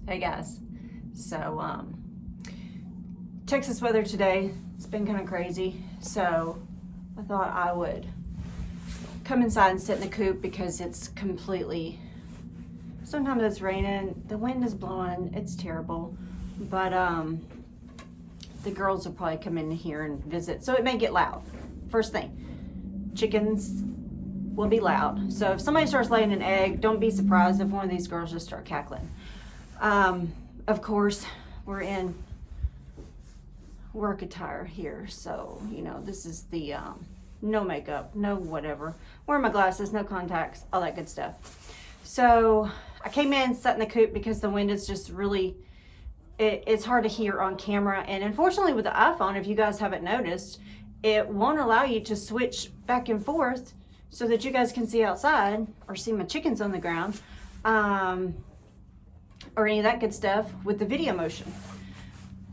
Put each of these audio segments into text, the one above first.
Hey guys, so Texas weather today, it's been kind of crazy, so I thought I would come inside and sit in the coop because it's completely, sometimes it's raining, the wind is blowing, it's terrible, but the girls will probably come in here and visit, so it may get loud. First thing, chickens will be loud, so if somebody starts laying an egg, don't be surprised if one of these girls just start cackling. Of course, we're in work attire here, so you know this is the no makeup, no whatever, wearing my glasses, no contacts, all that good stuff. So I came in, sat in the coop because the wind is just really, it's hard to hear on camera, and unfortunately with the iPhone, if you guys haven't noticed, it won't allow you to switch back and forth so that you guys can see outside or see my chickens on the ground, or any of that good stuff with the video motion.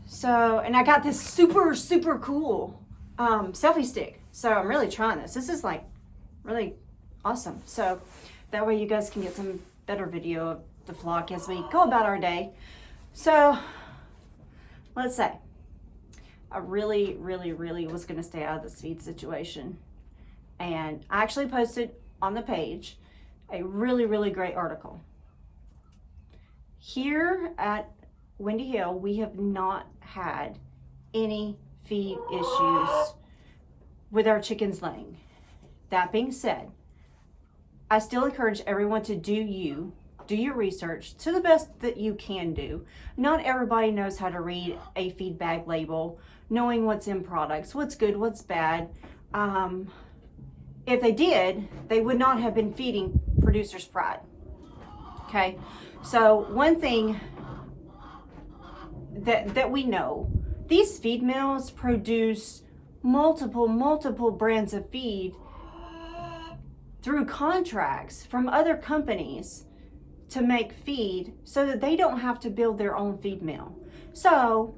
So, and I got this super cool selfie stick. So I'm really trying this. This is like really awesome. So that way you guys can get some better video of the flock as we go about our day. So let's say I really was gonna stay out of this feed situation. And I actually posted on the page a really great article. Here at Windy Hill, we have not had any feed issues with our chickens laying. That being said, I still encourage everyone to do your research to the best that you can do. Not everybody knows how to read a feed bag label, knowing what's in products, what's good, what's bad. If they did, they would not have been feeding Producer's Pride. Okay, so one thing that we know, these feed mills produce multiple brands of feed through contracts from other companies to make feed so that they don't have to build their own feed mill. So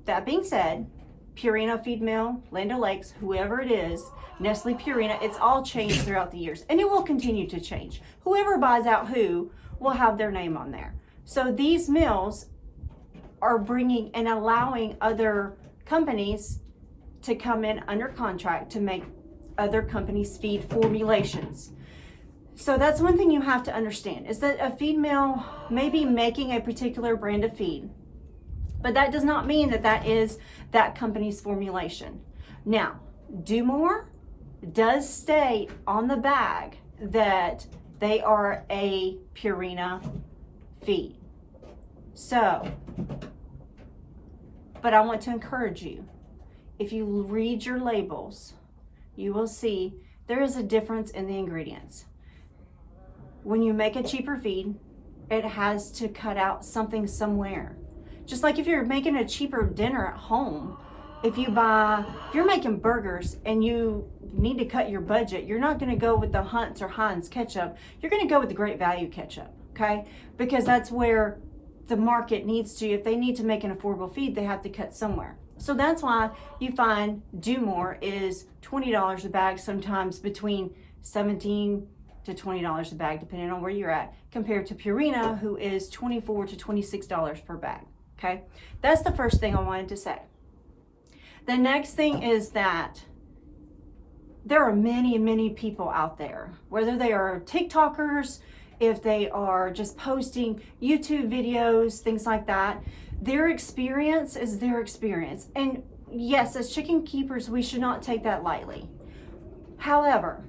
that being said, Purina feed mill, Land O'Lakes, whoever it is, Nestle Purina, it's all changed throughout the years, and it will continue to change. Whoever buys out who will have their name on there. So these mills are bringing and allowing other companies to come in under contract to make other companies' feed formulations. So that's one thing you have to understand, is that a feed mill may be making a particular brand of feed, but that does not mean that that is that company's formulation. Now, Do More does state on the bag that they are a Purina feed. So, but I want to encourage you, if you read your labels, you will see there is a difference in the ingredients. When you make a cheaper feed, it has to cut out something somewhere. Just like if you're making a cheaper dinner at home, if you're making burgers and you need to cut your budget, you're not going to go with the Hunt's or Heinz ketchup. You're going to go with the Great Value ketchup, okay? Because that's where the market needs to. If they need to make an affordable feed, they have to cut somewhere. So that's why you find Do More is $20 a bag, sometimes between $17 to $20 a bag, depending on where you're at, compared to Purina, who is $24 to $26 per bag, okay? That's the first thing I wanted to say. The next thing is that there are many people out there, whether they are TikTokers, if they are just posting YouTube videos, things like that. Their experience is their experience. And yes, as chicken keepers, we should not take that lightly. However,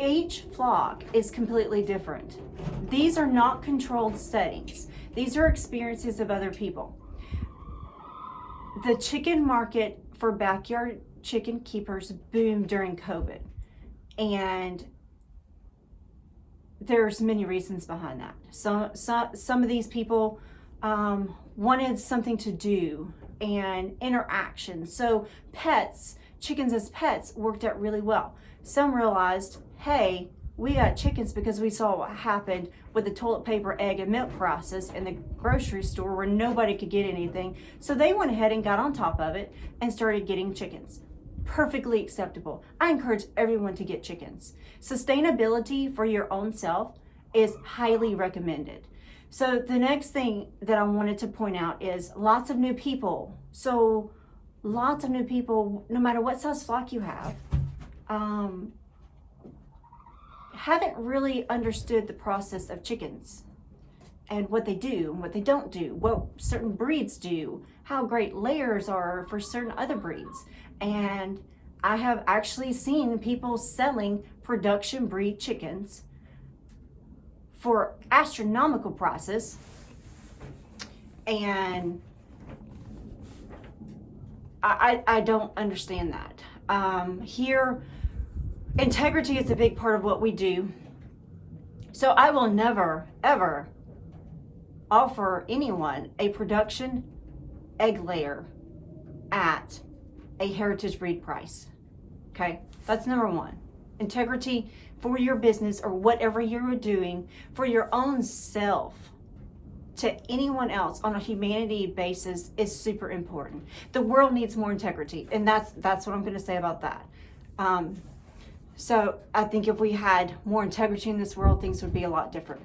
each flock is completely different. These are not controlled settings. These are experiences of other people. The chicken market for backyard chicken keepers boomed during COVID, and there's many reasons behind that. Some of these people wanted something to do and interaction. So chickens as pets worked out really well. Some realized, hey, we got chickens because we saw what happened with the toilet paper, egg, and milk prices in the grocery store where nobody could get anything. So they went ahead and got on top of it and started getting chickens. Perfectly acceptable. I encourage everyone to get chickens. Sustainability for your own self is highly recommended. So the next thing that I wanted to point out is lots of new people. So lots of new people, no matter what size flock you have, haven't really understood the process of chickens and what they do and what they don't do, what certain breeds do, how great layers are for certain other breeds. And I have actually seen people selling production breed chickens for astronomical prices, and I don't understand that. Here, integrity is a big part of what we do. So I will never, ever offer anyone a production egg layer at a heritage breed price. Okay, that's number one. Integrity for your business or whatever you're doing for your own self to anyone else on a humanity basis is super important. The world needs more integrity, and that's what I'm going to say about that. So I think if we had more integrity in this world, things would be a lot different.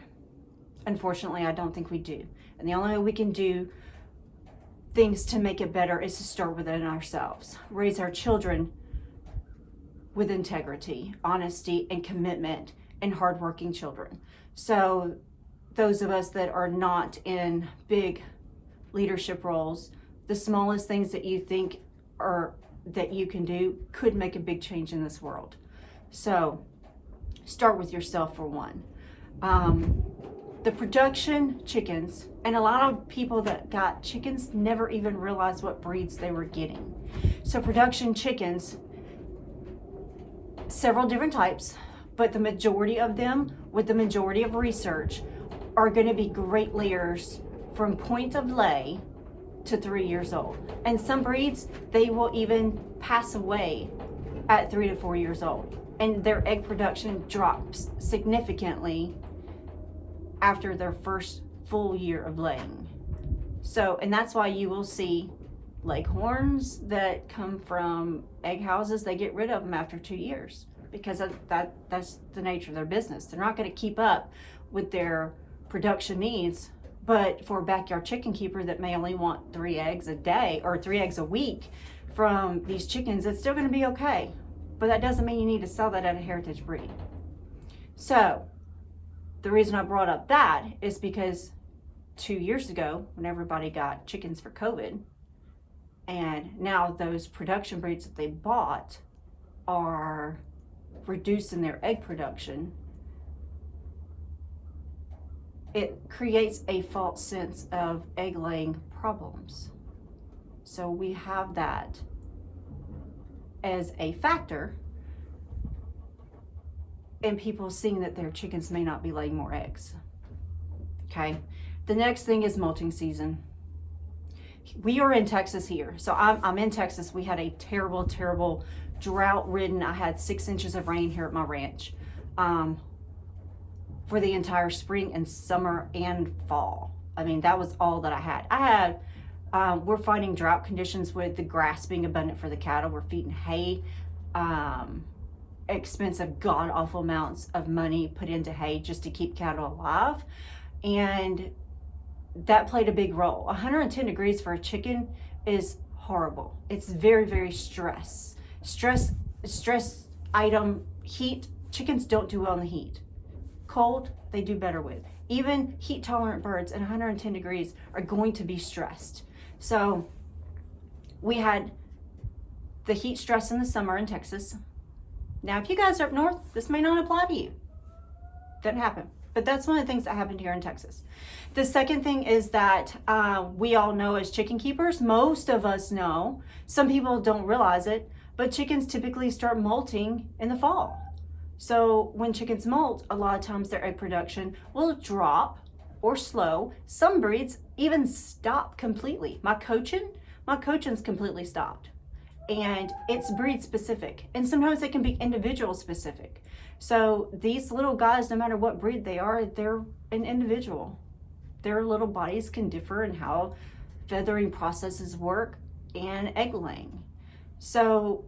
Unfortunately, I don't think we do. And the only way we can do things to make it better is to start within ourselves. Raise our children with integrity, honesty, and commitment, and hardworking children. So those of us that are not in big leadership roles, the smallest things that you think are that you can do could make a big change in this world. So start with yourself for one. The production chickens, and a lot of people that got chickens never even realized what breeds they were getting. So production chickens, several different types, but the majority of them, with the majority of research, are going to be great layers from point of lay to 3 years old. And some breeds, they will even pass away at 3 to 4 years old. And their egg production drops significantly after their first full year of laying. So, and that's why you will see leghorns that come from egg houses, they get rid of them after 2 years because that's the nature of their business. They're not going to keep up with their production needs. But for a backyard chicken keeper that may only want 3 eggs a day or 3 eggs a week from these chickens, it's still going to be okay. But that doesn't mean you need to sell that at a heritage breed. So the reason I brought up that is because 2 years ago, when everybody got chickens for COVID, and now those production breeds that they bought are reducing their egg production, it creates a false sense of egg laying problems. So we have that as a factor in people seeing that their chickens may not be laying more eggs. Okay. The next thing is molting season. We are in Texas here. So I'm in Texas. We had a terrible, terrible drought-ridden. I had 6 inches of rain here at my ranch for the entire spring and summer and fall. I mean, that was all that I had. We're fighting drought conditions with the grass being abundant for the cattle. We're feeding hay, expensive, god-awful amounts of money put into hay just to keep cattle alive. And that played a big role. 110 degrees for a chicken is horrible. It's very, very stress item. Heat, chickens don't do well in the heat. Cold, they do better with. Even heat tolerant birds at 110 degrees are going to be stressed. So we had the heat stress in the summer in Texas. Now, if you guys are up north, this may not apply to you. Doesn't happen. But that's one of the things that happened here in Texas. The second thing is that we all know as chicken keepers, most of us know, some people don't realize it, but chickens typically start molting in the fall. So when chickens molt, a lot of times their egg production will drop or slow. Some breeds even stop completely. My cochin's completely stopped. And it's breed specific. And sometimes it can be individual specific. So these little guys, no matter what breed they are, they're an individual. Their little bodies can differ in how feathering processes work and egg laying. So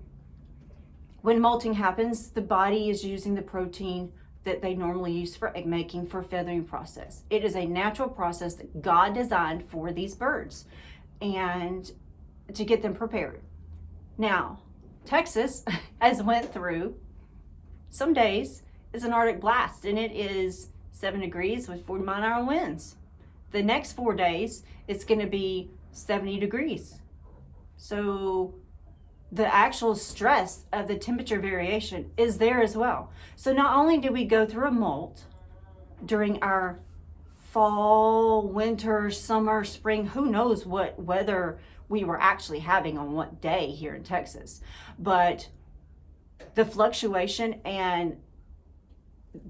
when molting happens, the body is using the protein that they normally use for egg making for feathering process. It is a natural process that God designed for these birds and to get them prepared. Now, Texas has went through some days it's an Arctic blast and it is 7 degrees with 40-mile-an-hour winds. The next 4 days it's going to be 70 degrees. So the actual stress of the temperature variation is there as well. So not only do we go through a molt during our fall, winter, summer, spring, who knows what weather we were actually having on what day here in Texas, but the fluctuation and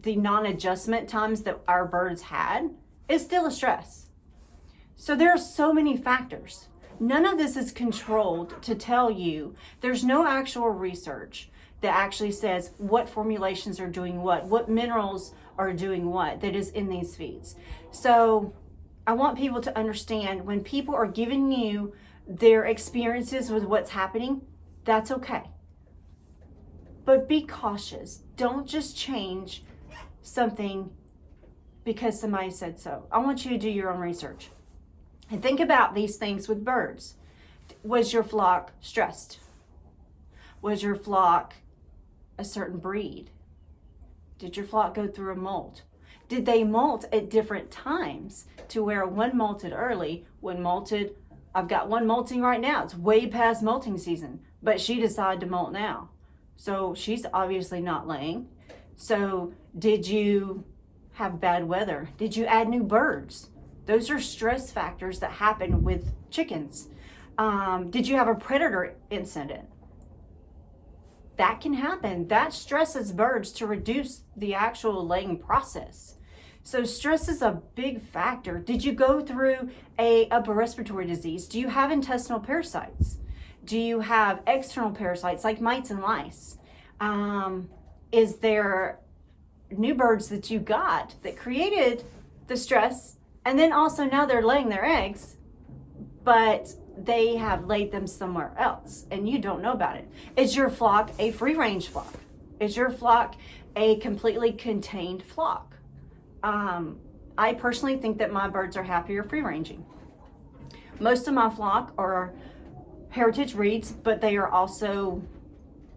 the non-adjustment times that our birds had is still a stress. So there are so many factors. None of this is controlled to tell you. There's no actual research that actually says what formulations are doing what minerals are doing what that is in these feeds. So I want people to understand when people are giving you their experiences with what's happening, that's okay. But be cautious. Don't just change something because somebody said so. I want you to do your own research. And think about these things with birds. Was your flock stressed? Was your flock a certain breed? Did your flock go through a molt? Did they molt at different times to where one molted early, one molted, I've got one molting right now. It's way past molting season, but she decided to molt now. So she's obviously not laying. So did you have bad weather? Did you add new birds? Those are stress factors that happen with chickens. Did you have a predator incident? That can happen. That stresses birds to reduce the actual laying process. So stress is a big factor. Did you go through a upper respiratory disease? Do you have intestinal parasites? Do you have external parasites like mites and lice? Is there new birds that you got that created the stress? And then also now they're laying their eggs, but they have laid them somewhere else and you don't know about it. Is your flock a free range flock? Is your flock a completely contained flock? I personally think that my birds are happier free ranging. Most of my flock are heritage breeds, but they are also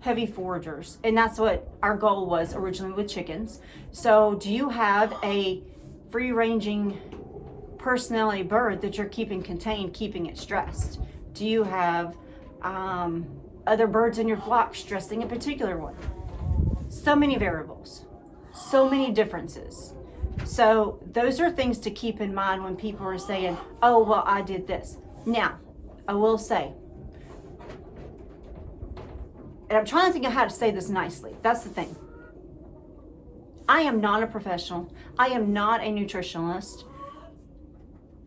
heavy foragers. And that's what our goal was originally with chickens. So do you have a free ranging personality bird that you're keeping contained, keeping it stressed? Do you have other birds in your flock stressing a particular one? So many variables, so many differences. So those are things to keep in mind when people are saying, oh, well, I did this. Now, I will say, and I'm trying to think of how to say this nicely. That's the thing. I am not a professional. I am not a nutritionist.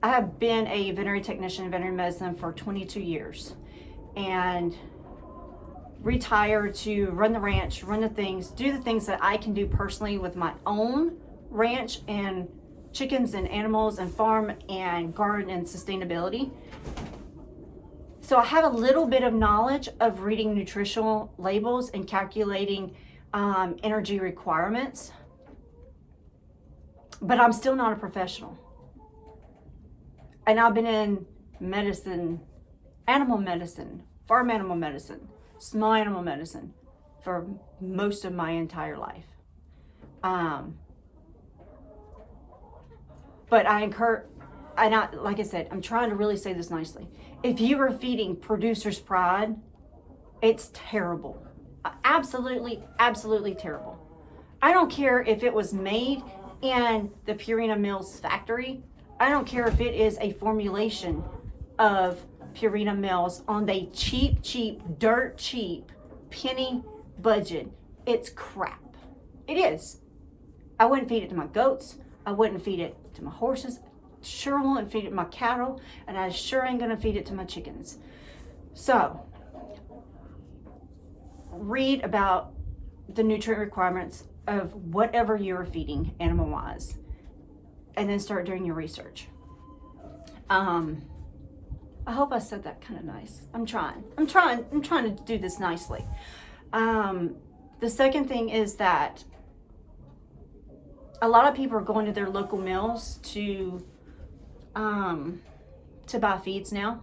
I have been a veterinary technician in veterinary medicine for 22 years and retired to run the ranch, run the things, do the things that I can do personally with my own ranch and chickens and animals and farm and garden and sustainability. So I have a little bit of knowledge of reading nutritional labels and calculating energy requirements, but I'm still not a professional. And I've been in medicine, animal medicine, farm animal medicine, small animal medicine for most of my entire life. But I encourage, like I said, I'm trying to really say this nicely. If you are feeding producer's pride, it's terrible. Absolutely, absolutely terrible. I don't care if it was made in the Purina Mills factory. I don't care if it is a formulation of Purina Mills on the cheap, dirt cheap, penny budget. It's crap. It is. I wouldn't feed it to my goats. I wouldn't feed it to my horses. Sure won't feed it to my cattle. And I sure ain't going to feed it to my chickens. So, read about the nutrient requirements of whatever you're feeding animal-wise. And then start doing your research. I hope I said that kind of nice. I'm trying to do this nicely. The second thing is that a lot of people are going to their local mills to buy feeds now.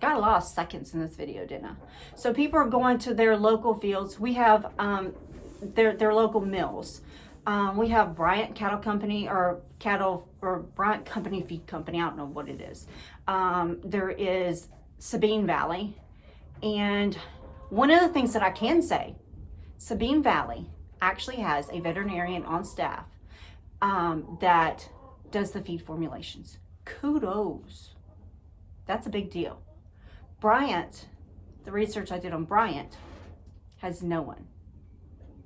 Got a lot of seconds in this video, didn't I? So people are going to their local fields. We have their local mills. We have Bryant Cattle Company or Bryant Company Feed Company. I don't know what it is. There is Sabine Valley. And one of the things that I can say, Sabine Valley actually has a veterinarian on staff that does the feed formulations. Kudos. That's a big deal. Bryant, the research I did on Bryant, has no one.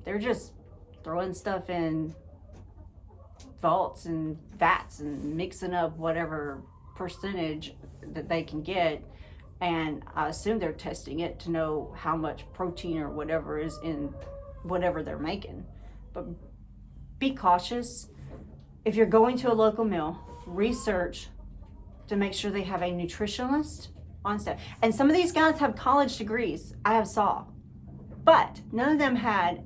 They're just throwing stuff in vaults and vats and mixing up whatever percentage that they can get. And I assume they're testing it to know how much protein or whatever is in whatever they're making. But be cautious. If you're going to a local mill, research to make sure they have a nutritionist on staff. And some of these guys have college degrees, I have saw. But none of them had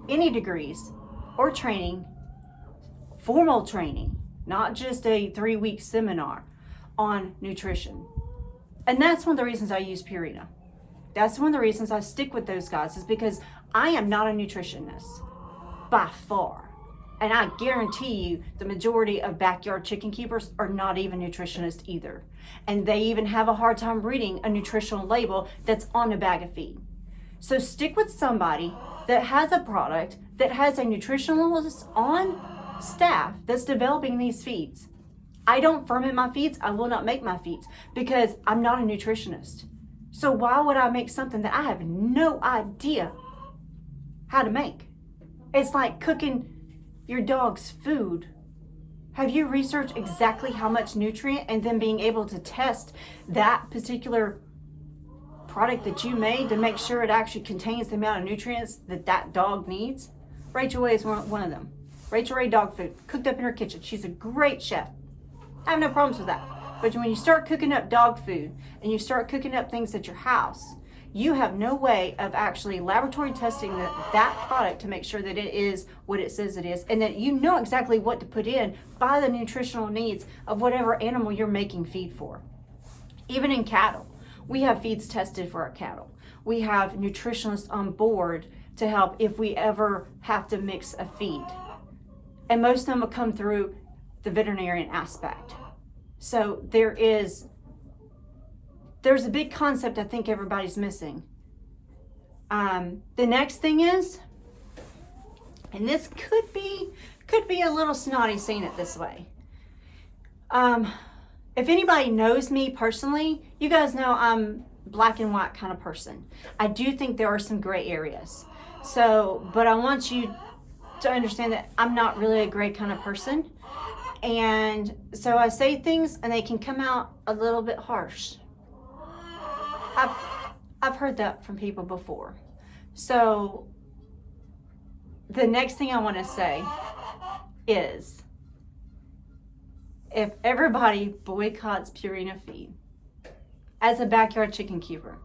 any degrees or training, formal training, not just a 3-week seminar on nutrition. And that's one of the reasons I use Purina. That's one of the reasons I stick with those guys, is because I am not a nutritionist by far. And I guarantee you the majority of backyard chicken keepers are not even nutritionists either. And they even have a hard time reading a nutritional label that's on a bag of feed. So stick with somebody that has a product, that has a nutritionalist on staff that's developing these feeds. I don't ferment my feeds. I will not make my feeds because I'm not a nutritionist. So why would I make something that I have no idea how to make? It's like cooking your dog's food. Have you researched exactly how much nutrient and then being able to test that particular product that you made to make sure it actually contains the amount of nutrients that that dog needs? Rachel Ray is one of them. Rachel Ray Dog Food, cooked up in her kitchen. She's a great chef. I have no problems with that. But when you start cooking up dog food and you start cooking up things at your house, you have no way of actually laboratory testing that product to make sure that it is what it says it is, and that you know exactly what to put in by the nutritional needs of whatever animal you're making feed for. Even in cattle, we have feeds tested for our cattle. We have nutritionists on board to help if we ever have to mix a feed. And most of them will come through the veterinarian aspect. So there's a big concept I think everybody's missing. The next thing is, and this could be a little snotty saying it this way. If anybody knows me personally, you guys know I'm black and white kind of person. I do think there are some gray areas. So, but I want you to understand that I'm not really a gray kind of person. And so I say things and they can come out a little bit harsh. I've heard that from people before. So the next thing I want to say is, if everybody boycotts Purina feed, as a backyard chicken keeper,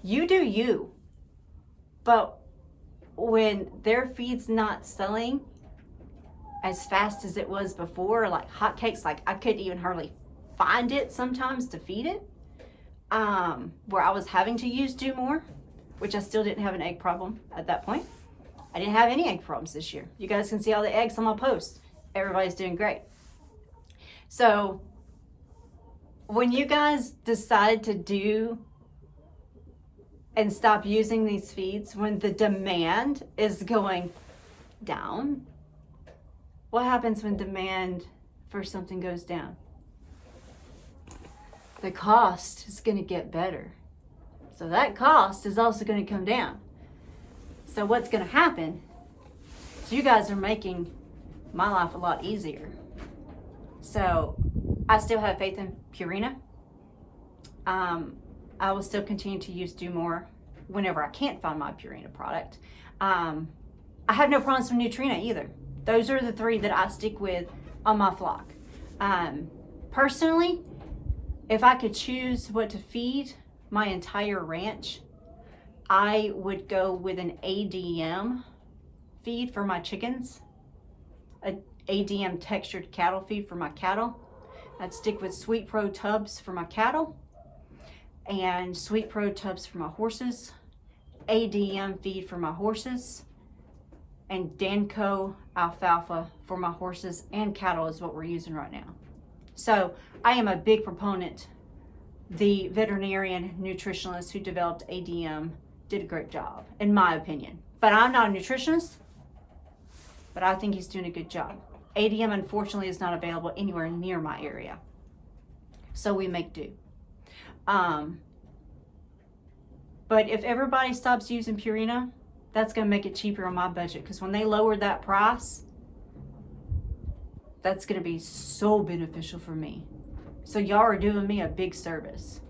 you do you. But when their feed's not selling as fast as it was before, like hotcakes, like I couldn't even hardly find it sometimes to feed it, where I was having to use Do More, which I still didn't have an egg problem at that point. I didn't have any egg problems this year. You guys can see all the eggs on my post. Everybody's doing great. So when you guys decide to do and stop using these feeds, when the demand is going down, what happens when demand for something goes down? The cost is going to get better. So that cost is also going to come down. So what's going to happen is you guys are making my life a lot easier. So I still have faith in Purina. I will still continue to use Do More whenever I can't find my Purina product. I have no problems with Nutrina either. Those are the three that I stick with on my flock. Personally, if I could choose what to feed my entire ranch, I would go with an ADM feed for my chickens, a ADM textured cattle feed for my cattle. I'd stick with Sweet Pro tubs for my cattle and Sweet Pro tubs for my horses, ADM feed for my horses, and Danco alfalfa for my horses and cattle is what we're using right now. So I am a big proponent. The veterinarian nutritionist who developed ADM did a great job, in my opinion. But I'm not a nutritionist, but I think he's doing a good job. ADM, unfortunately, is not available anywhere near my area. So we make do. But if everybody stops using Purina, that's going to make it cheaper on my budget. Because when they lowered that price, that's going to be so beneficial for me. So y'all are doing me a big service.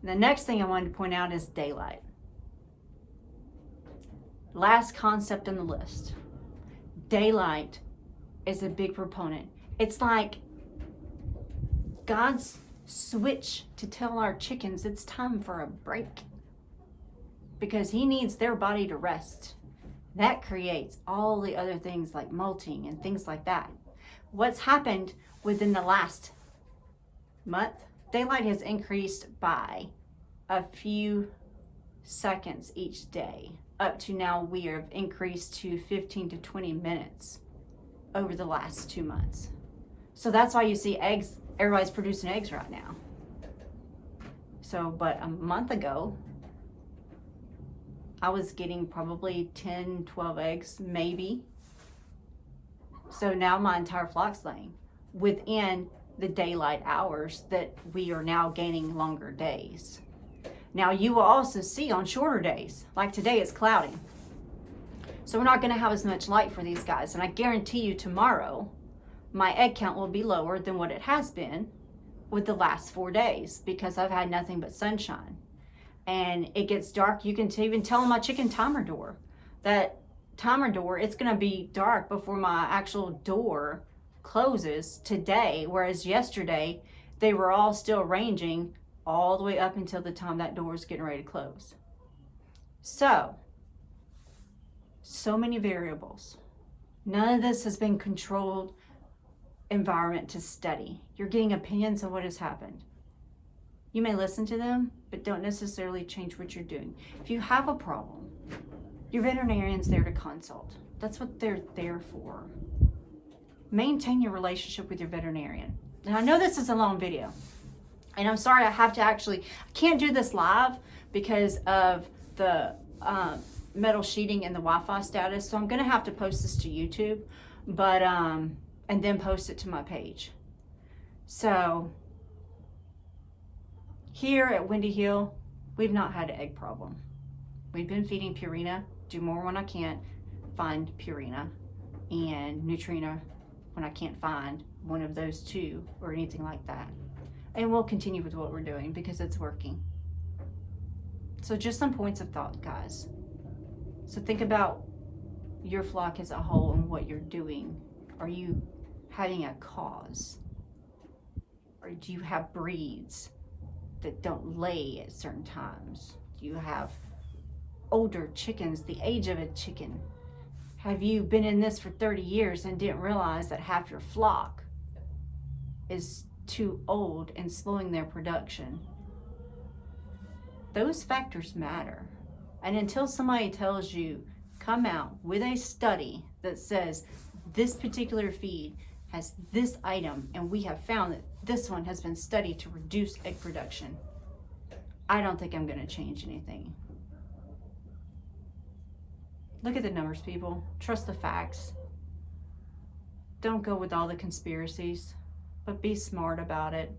The next thing I wanted to point out is daylight. Last concept on the list. Daylight is a big proponent. It's like God's switch to tell our chickens it's time for a break, because he needs their body to rest. That creates all the other things like molting and things like that. What's happened within the last month, daylight has increased by a few seconds each day. Up to now, we have increased to 15 to 20 minutes over the last 2 months. So that's why you see eggs, everybody's producing eggs right now. So, but a month ago, I was getting probably 10, 12 eggs, maybe. So now my entire flock's laying within the daylight hours that we are now gaining longer days. Now you will also see on shorter days, like today it's cloudy. So we're not going to have as much light for these guys. And I guarantee you tomorrow, my egg count will be lower than what it has been with the last 4 days because I've had nothing but sunshine. And it gets dark. You can even tell on my chicken timer door, that timer door, it's going to be dark before my actual door closes today. Whereas yesterday, they were all still ranging all the way up until the time that door is getting ready to close. So many variables. None of this has been controlled environment to study. You're getting opinions on what has happened. You may listen to them, but don't necessarily change what you're doing. If you have a problem, your veterinarian's there to consult. That's what they're there for. Maintain your relationship with your veterinarian. And I know this is a long video, and I'm sorry I can't do this live because of the metal sheeting and the Wi-Fi status. So I'm gonna have to post this to YouTube, but and then post it to my page. So here at Windy Hill, we've not had an egg problem. We've been feeding Purina, do more when I can't find Purina, and Nutrina when I can't find one of those two or anything like that. And we'll continue with what we're doing because it's working. So just some points of thought, guys. So think about your flock as a whole and what you're doing. Are you having a cause? Or do you have breeds that don't lay at certain times? Do you have older chickens, the age of a chicken? Have you been in this for 30 years and didn't realize that half your flock is too old and slowing their production? Those factors matter. And until somebody tells you, come out with a study that says this particular feed has this item and we have found that this one has been studied to reduce egg production, I don't think I'm going to change anything. Look at the numbers, people. Trust the facts. Don't go with all the conspiracies, but be smart about it.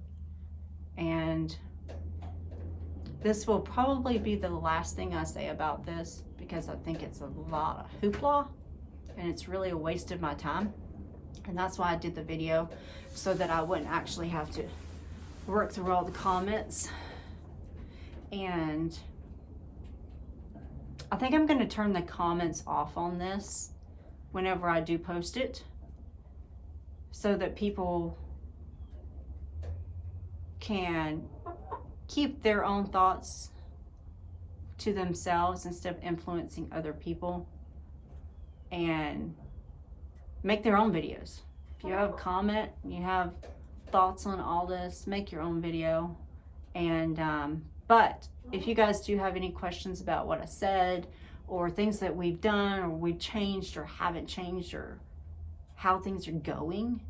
And this will probably be the last thing I say about this because I think it's a lot of hoopla and it's really a waste of my time. And that's why I did the video, so that I wouldn't actually have to work through all the comments. And I think I'm going to turn the comments off on this whenever I do post it, so that people can keep their own thoughts to themselves instead of influencing other people. and make their own videos. If you have a comment, you have thoughts on all this, make your own video. And but if you guys do have any questions about what I said, or things that we've done, or we've changed or haven't changed, or how things are going,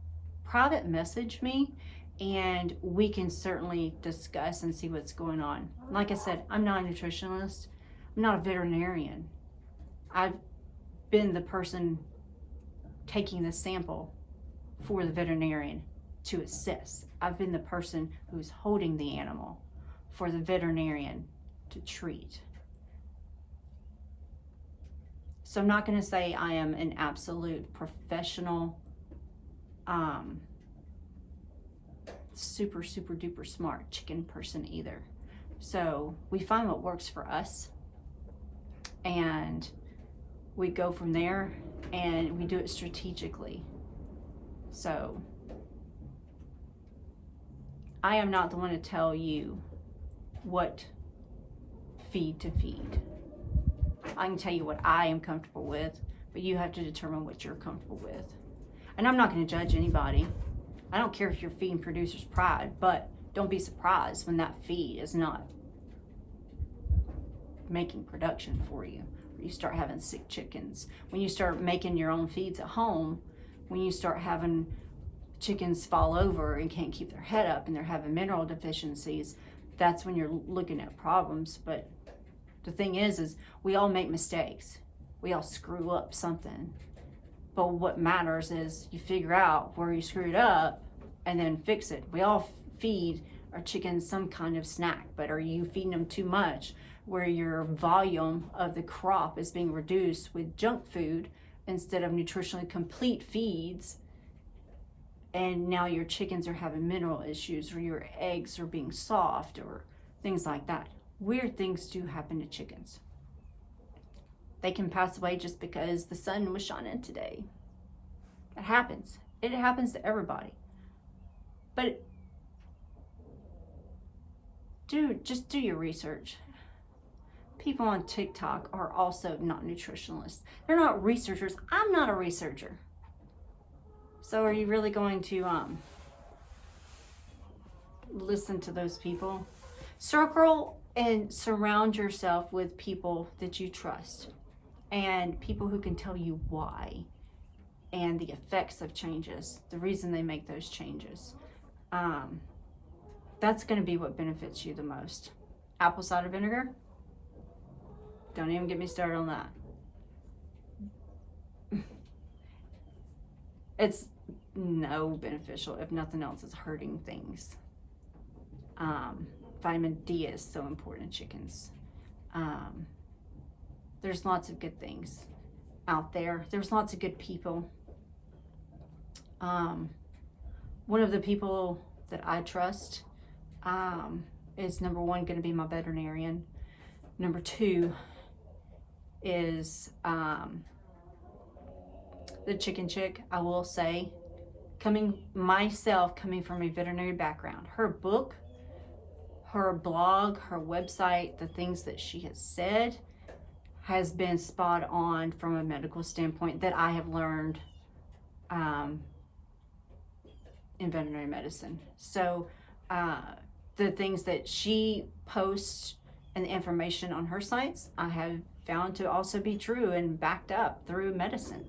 private message me and we can certainly discuss and see what's going on. Like I said, I'm not a nutritionist, I'm not a veterinarian. I've been the person taking the sample for the veterinarian to assess. I've been the person who's holding the animal for the veterinarian to treat. So I'm not going to say I am an absolute professional, super duper smart chicken person either. So we find what works for us and we go from there, and we do it strategically. So I am not the one to tell you what feed to feed. I can tell you what I am comfortable with, but you have to determine what you're comfortable with. And I'm not going to judge anybody. I don't care if you're feeding Producer's Pride, but don't be surprised when that feed is not making production for you. You start having sick chickens. When you start making your own feeds at home, when you start having chickens fall over and can't keep their head up and they're having mineral deficiencies, that's when you're looking at problems. But the thing is we all make mistakes. We all screw up something. But what matters is you figure out where you screwed up and then fix it. We all feed our chickens some kind of snack, but are you feeding them too much where your volume of the crop is being reduced with junk food instead of nutritionally complete feeds? And now your chickens are having mineral issues, or your eggs are being soft, or things like that. Weird things do happen to chickens. They can pass away just because the sun was shining today. It happens. It happens to everybody. But just do your research. People on TikTok are also not nutritionalists. They're not researchers. I'm not a researcher. So are you really going to listen to those people? Circle and surround yourself with people that you trust, and people who can tell you why and the effects of changes, the reason they make those changes. That's going to be what benefits you the most. Apple cider vinegar? Don't even get me started on that. It's no beneficial. If nothing else, it's hurting things. Vitamin D is so important in chickens. There's lots of good things out there. There's lots of good people. One of the people that I trust is, number one, going to be my veterinarian. Number two is the chicken chick. I will say, coming from a veterinary background, her book, her blog, her website, the things that she has said has been spot on from a medical standpoint that I have learned in veterinary medicine. So the things that she posts and the information on her sites, I have found to also be true and backed up through medicine.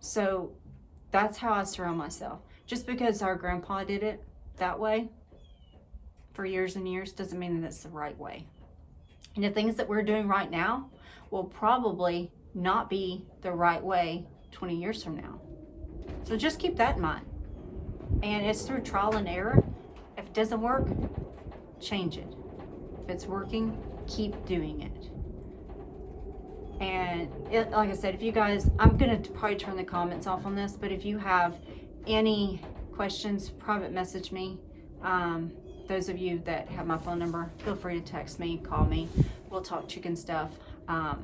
So that's how I surround myself. Just because our grandpa did it that way for years and years doesn't mean that it's the right way. And the things that we're doing right now will probably not be the right way 20 years from now. So just keep that in mind. And it's through trial and error. If it doesn't work, change it. If it's working, keep doing it. And like I said, if you guys, I'm going to probably turn the comments off on this, but if you have any questions, private message me. Those of you that have my phone number, feel free to text me, call me. We'll talk chicken stuff. But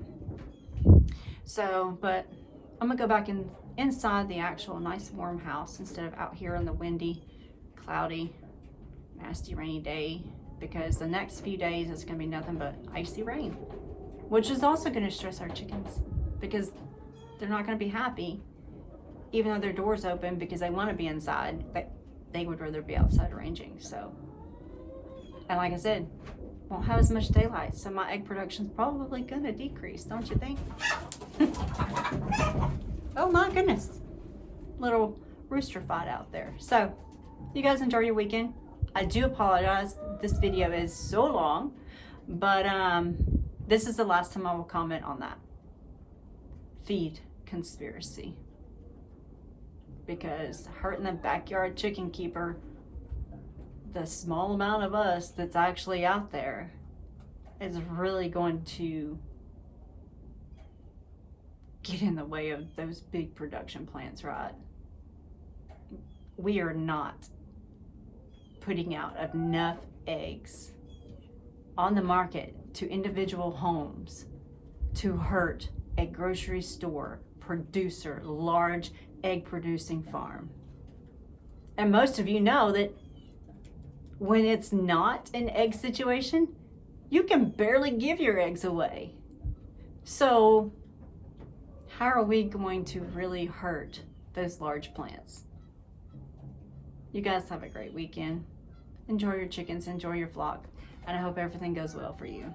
I'm going to go back inside the actual nice warm house instead of out here in the windy, cloudy, nasty, rainy day, because the next few days it's going to be nothing but icy rain, which is also going to stress our chickens. because they're not going to be happy, even though their door's open because they want to be inside. They would rather be outside arranging. So, and like I said, won't have as much daylight, so my egg production's probably going to decrease, don't you think? Oh my goodness, little rooster fight out there. So, you guys enjoy your weekend. I do apologize. This video is so long, but this is the last time I will comment on that feed conspiracy, because hurting the backyard chicken keeper, the small amount of us that's actually out there, is really going to get in the way of those big production plants, right? We are not putting out enough eggs on the market to individual homes to hurt a grocery store producer, large egg producing farm. And most of you know that when it's not an egg situation, you can barely give your eggs away. So how are we going to really hurt those large plants? You guys have a great weekend. Enjoy your chickens, enjoy your flock, and I hope everything goes well for you.